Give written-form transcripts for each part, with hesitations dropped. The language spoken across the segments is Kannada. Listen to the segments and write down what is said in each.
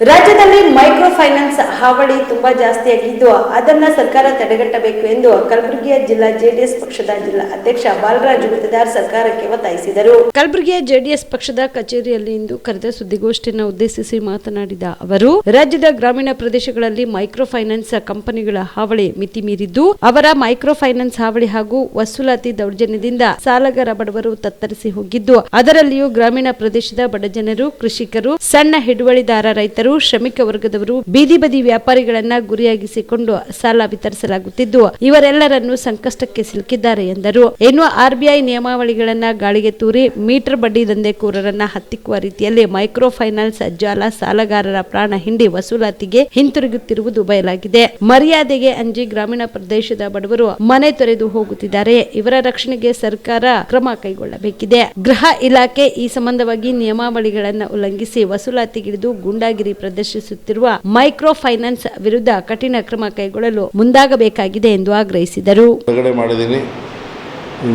ರಾಜ್ಯದಲ್ಲಿ ಮೈಕ್ರೋ ಫೈನಾನ್ಸ್ ಹಾವಳಿ ತುಂಬಾ ಜಾಸ್ತಿಯಾಗಿದ್ದು ಅದನ್ನ ಸರ್ಕಾರ ತಡೆಗಟ್ಟಬೇಕು ಎಂದು ಕಲಬುರಗಿಯ ಜಿಲ್ಲಾ ಜೆಡಿಎಸ್ ಪಕ್ಷದ ಜಿಲ್ಲಾ ಅಧ್ಯಕ್ಷ ಬಾಲರಾಜ್ ಗುತ್ತೇದಾರ್ ಸರ್ಕಾರಕ್ಕೆ ಒತ್ತಾಯಿಸಿದರು. ಕಲಬುರಗಿಯ ಜೆಡಿಎಸ್ ಪಕ್ಷದ ಕಚೇರಿಯಲ್ಲಿ ಇಂದು ಕರೆದ ಸುದ್ದಿಗೋಷ್ಠಿಯನ್ನು ಉದ್ದೇಶಿಸಿ ಮಾತನಾಡಿದ ಅವರು, ರಾಜ್ಯದ ಗ್ರಾಮೀಣ ಪ್ರದೇಶಗಳಲ್ಲಿ ಮೈಕ್ರೋ ಫೈನಾನ್ಸ್ ಕಂಪನಿಗಳ ಹಾವಳಿ ಮಿತಿ ಮೀರಿದ್ದು, ಅವರ ಮೈಕ್ರೋ ಫೈನಾನ್ಸ್ ಹಾವಳಿ ಹಾಗೂ ವಸೂಲಾತಿ ದೌರ್ಜನ್ಯದಿಂದ ಸಾಲಗಾರ ಬಡವರು ತತ್ತರಿಸಿ ಹೋಗಿದ್ದು, ಅದರಲ್ಲಿಯೂ ಗ್ರಾಮೀಣ ಪ್ರದೇಶದ ಬಡಜನರು, ಕೃಷಿಕರು, ಸಣ್ಣ ಹಿಡುವಳಿದಾರ ರೈತರು, ಶ್ರಮಿಕ ವರ್ಗದವರು, ಬೀದಿ ಬದಿ ವ್ಯಾಪಾರಿಗಳನ್ನ ಗುರಿಯಾಗಿಸಿಕೊಂಡು ಸಾಲ ವಿತರಿಸಲಾಗುತ್ತಿದ್ದು, ಇವರೆಲ್ಲರನ್ನು ಸಂಕಷ್ಟಕ್ಕೆ ಸಿಲುಕಿದ್ದಾರೆ ಎಂದರು. ಇನ್ನು ಆರ್ಬಿಐ ನಿಯಮಾವಳಿಗಳನ್ನ ಗಾಳಿಗೆ ತೂರಿ ಮೀಟರ್ ಬಡ್ಡಿ ದಂಧೆಕೋರರನ್ನ ಹತ್ತಿಕ್ಕುವ ರೀತಿಯಲ್ಲಿ ಮೈಕ್ರೋ ಫೈನಾನ್ಸ್ ಜಾಲ ಸಾಲಗಾರರ ಪ್ರಾಣ ಹಿಂಡಿ ವಸೂಲಾತಿಗೆ ಹಿಂತಿರುಗುತ್ತಿರುವುದು ಬಯಲಾಗಿದೆ. ಮರ್ಯಾದೆಗೆ ಅಂಜಿ ಗ್ರಾಮೀಣ ಪ್ರದೇಶದ ಬಡವರು ಮನೆ ತೊರೆದು ಹೋಗುತ್ತಿದ್ದಾರೆ. ಇವರ ರಕ್ಷಣೆಗೆ ಸರ್ಕಾರ ಕ್ರಮ ಕೈಗೊಳ್ಳಬೇಕಿದೆ. ಗೃಹ ಇಲಾಖೆ ಈ ಸಂಬಂಧವಾಗಿ ನಿಯಮಾವಳಿಗಳನ್ನು ಉಲ್ಲಂಘಿಸಿ ವಸೂಲಾತಿಗಿಳಿದು ಗೂಂಡಾಗಿರಿ ಪ್ರದರ್ಶಿಸುತ್ತಿರುವ ಮೈಕ್ರೋ ಫೈನಾನ್ಸ್ ವಿರುದ್ಧ ಕಠಿಣ ಕ್ರಮ ಕೈಗೊಳ್ಳಲು ಮುಂದಾಗಬೇಕಾಗಿದೆ ಎಂದು ಆಗ್ರಹಿಸಿದರು.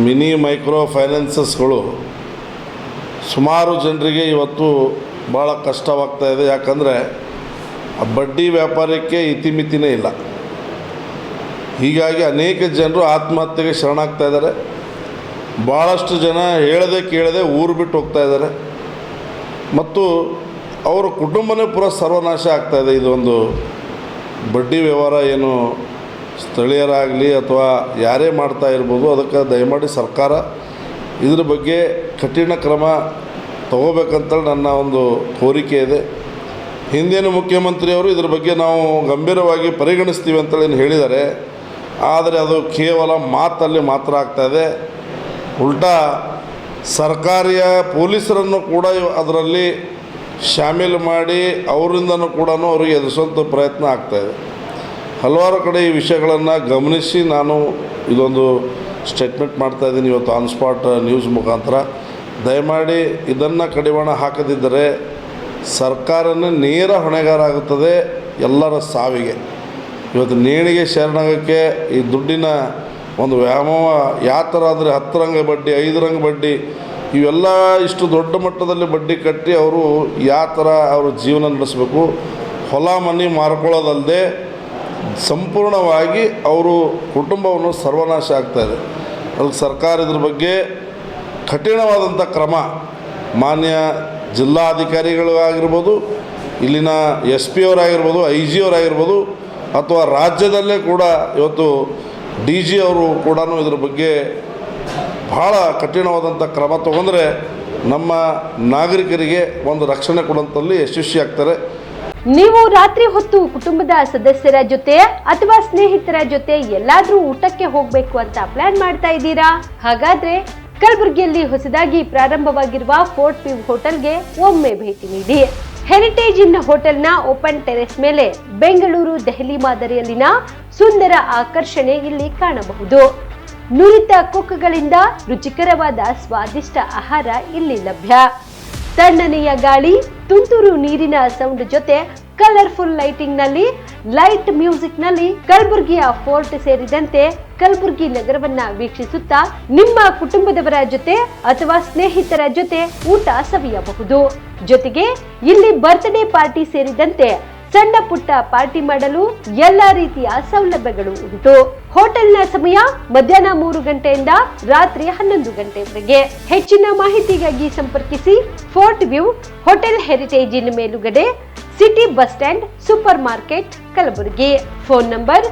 ಮಿನಿ ಮೈಕ್ರೋ ಫೈನಾನ್ಸಸ್ಗಳು ಸುಮಾರು ಜನರಿಗೆ ಇವತ್ತು ಭಾಳ ಕಷ್ಟವಾಗ್ತಾ ಇದೆ. ಯಾಕಂದರೆ ಬಡ್ಡಿ ವ್ಯಾಪಾರಕ್ಕೆ ಇತಿಮಿತಿನೇ ಇಲ್ಲ. ಹೀಗಾಗಿ ಅನೇಕ ಜನರು ಆತ್ಮಹತ್ಯೆಗೆ ಶರಣಾಗ್ತಾ ಇದ್ದಾರೆ. ಭಾಳಷ್ಟು ಜನ ಹೇಳದೆ ಕೇಳದೆ ಊರು ಬಿಟ್ಟು ಹೋಗ್ತಾ ಇದ್ದಾರೆ ಮತ್ತು ಅವರ ಕುಟುಂಬನೇ ಪೂರ ಸರ್ವನಾಶ ಆಗ್ತಾಯಿದೆ. ಇದೊಂದು ಬಡ್ಡಿ ವ್ಯವಹಾರ ಏನು ಸ್ಥಳೀಯರಾಗಲಿ ಅಥವಾ ಯಾರೇ ಮಾಡ್ತಾ ಇರ್ಬೋದು, ಅದಕ್ಕೆ ದಯಮಾಡಿ ಸರ್ಕಾರ ಇದ್ರ ಬಗ್ಗೆ ಕಠಿಣ ಕ್ರಮ ತಗೋಬೇಕಂತೇಳಿ ನನ್ನ ಒಂದು ಕೋರಿಕೆ ಇದೆ. ಹಿಂದಿನ ಮುಖ್ಯಮಂತ್ರಿಯವರು ಇದ್ರ ಬಗ್ಗೆ ನಾವು ಗಂಭೀರವಾಗಿ ಪರಿಗಣಿಸ್ತೀವಿ ಅಂತೇಳಿ ಏನು ಹೇಳಿದ್ದಾರೆ. ಆದರೆ ಅದು ಕೇವಲ ಮಾತಲ್ಲಿ ಮಾತ್ರ ಆಗ್ತಾಯಿದೆ. ಉಲ್ಟಾ ಸರ್ಕಾರಿಯ ಪೊಲೀಸರನ್ನು ಕೂಡ ಅದರಲ್ಲಿ ಶಾಮೀಲು ಮಾಡಿ ಅವರಿಂದನೂ ಕೂಡ ಅವರಿಗೆ ಎದುರಿಸುವಂಥ ಪ್ರಯತ್ನ ಆಗ್ತಾಯಿದೆ. ಹಲವಾರು ಕಡೆ ಈ ವಿಷಯಗಳನ್ನು ಗಮನಿಸಿ ನಾನು ಇದೊಂದು ಸ್ಟೇಟ್ಮೆಂಟ್ ಮಾಡ್ತಾಯಿದ್ದೀನಿ ಇವತ್ತು ಆನ್ ಸ್ಪಾಟ್ ನ್ಯೂಸ್ ಮುಖಾಂತರ. ದಯಮಾಡಿ ಇದನ್ನು ಕಡಿವಾಣ ಹಾಕದಿದ್ದರೆ ಸರ್ಕಾರನೇ ನೇರ ಹೊಣೆಗಾರ ಆಗುತ್ತದೆ ಎಲ್ಲರ ಸಾವಿಗೆ. ಇವತ್ತು ನೇಣಿಗೆ ಶರಣಾಗೋಕ್ಕೆ ಈ ದುಡ್ಡಿನ ಒಂದು ವ್ಯಾಮೋಹ ಯಾವ ಥರ ಅಂದರೆ 10 ರಂಗ ಬಡ್ಡಿ, 5 ರಂಗ ಬಡ್ಡಿ, ಇವೆಲ್ಲ ಇಷ್ಟು ದೊಡ್ಡ ಮಟ್ಟದಲ್ಲಿ ಬಡ್ಡಿ ಕಟ್ಟಿ ಅವರು ಯಾವ ಥರ ಅವರು ಜೀವನ ನಡೆಸಬೇಕು, ಹೊಲ ಮನೆ ಮಾರ್ಕೊಳ್ಳೋದಲ್ಲದೆ ಸಂಪೂರ್ಣವಾಗಿ ಅವರು ಕುಟುಂಬವನ್ನು ಸರ್ವನಾಶ ಆಗ್ತಾಯಿದೆ. ಅದಕ್ಕೆ ಸರ್ಕಾರ ಇದ್ರ ಬಗ್ಗೆ ಕಠಿಣವಾದಂಥ ಕ್ರಮ ಮಾನ್ಯ ಜಿಲ್ಲಾಧಿಕಾರಿಗಳು ಆಗಿರ್ಬೋದು, ಇಲ್ಲಿನ SP ಅವರಾಗಿರ್ಬೋದು, IG ಅವರಾಗಿರ್ಬೋದು, ಅಥವಾ ರಾಜ್ಯದಲ್ಲೇ ಕೂಡ ಇವತ್ತು DG ಅವರು ಕೂಡ ಇದ್ರ ಬಗ್ಗೆ ಭಾಳ ಕಠಿಣವಾದಂಥ ಕ್ರಮ ತಗೊಂಡ್ರೆ ನಮ್ಮ ನಾಗರಿಕರಿಗೆ ಒಂದು ರಕ್ಷಣೆ ಕೊಡುವಂಥಲ್ಲಿ ಯಶಸ್ವಿ ಆಗ್ತಾರೆ. ನೀವು ರಾತ್ರಿ ಹೊತ್ತು ಕುಟುಂಬದ ಸದಸ್ಯರ ಜೊತೆ ಅಥವಾ ಸ್ನೇಹಿತರ ಜೊತೆ ಎಲ್ಲಾದ್ರೂ ಊಟಕ್ಕೆ ಹೋಗಬೇಕು ಅಂತ ಪ್ಲಾನ್ ಮಾಡ್ತಾ ಇದ್ದೀರಾ? ಹಾಗಾದ್ರೆ ಕಲಬುರಗಿಯಲ್ಲಿ ಹೊಸದಾಗಿ ಪ್ರಾರಂಭವಾಗಿರುವ ಫೋರ್ಟ್ ವ್ಯೂ ಹೋಟೆಲ್ಗೆ ಒಮ್ಮೆ ಭೇಟಿ ನೀಡಿ. ಹೆರಿಟೇಜ್ ಇನ್ ಹೋಟೆಲ್ನ ಓಪನ್ ಟೆರೆಸ್ ಮೇಲೆ ಬೆಂಗಳೂರು, ದೆಹಲಿ ಮಾದರಿಯಲ್ಲಿನ ಸುಂದರ ಆಕರ್ಷಣೆ ಇಲ್ಲಿ ಕಾಣಬಹುದು. ನುರಿತ ಕುಕ್ಗಳಿಂದ ರುಚಿಕರವಾದ ಸ್ವಾದಿಷ್ಟ ಆಹಾರ ಇಲ್ಲಿ ಲಭ್ಯ. ತಣ್ಣನೆಯ ಗಾಳಿ, ತುಂತುರು ನೀರಿನ ಸೌಂಡ್ ಜೊತೆ ಕಲರ್ಫುಲ್ ಲೈಟಿಂಗ್ ನಲ್ಲಿ, ಲೈಟ್ ಮ್ಯೂಸಿಕ್ ನಲ್ಲಿ ಕಲಬುರಗಿಯ ಫೋರ್ಟ್ ಸೇರಿದಂತೆ ಕಲಬುರಗಿ ನಗರವನ್ನ ವೀಕ್ಷಿಸುತ್ತಾ ನಿಮ್ಮ ಕುಟುಂಬದವರ ಜೊತೆ ಅಥವಾ ಸ್ನೇಹಿತರ ಜೊತೆ ಊಟ ಸವಿಯಬಹುದು. ಜೊತೆಗೆ ಇಲ್ಲಿ ಬರ್ತ್ಡೇ ಪಾರ್ಟಿ ಸೇರಿದಂತೆ ಸಣ್ಣ ಪುಟ್ಟ ಪಾರ್ಟಿ ಮಾಡಲು ಎಲ್ಲಾ ರೀತಿಯ ಸೌಲಭ್ಯಗಳು ಉಂಟು. ಹೋಟೆಲ್ನ ಸಮಯ ಮಧ್ಯಾಹ್ನ 3 ಗಂಟೆಯಿಂದ ರಾತ್ರಿ 11 ಗಂಟೆವರೆಗೆ. ಹೆಚ್ಚಿನ ಮಾಹಿತಿಗಾಗಿ ಸಂಪರ್ಕಿಸಿ ಫೋರ್ಟ್ ವ್ಯೂ ಹೋಟೆಲ್, ಹೆರಿಟೇಜ್ ಇನ್ ಮೇಲುಗಡೆ, city bus stand, super market, Kalaburagi. Phone number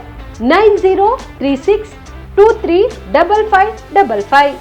9036235555.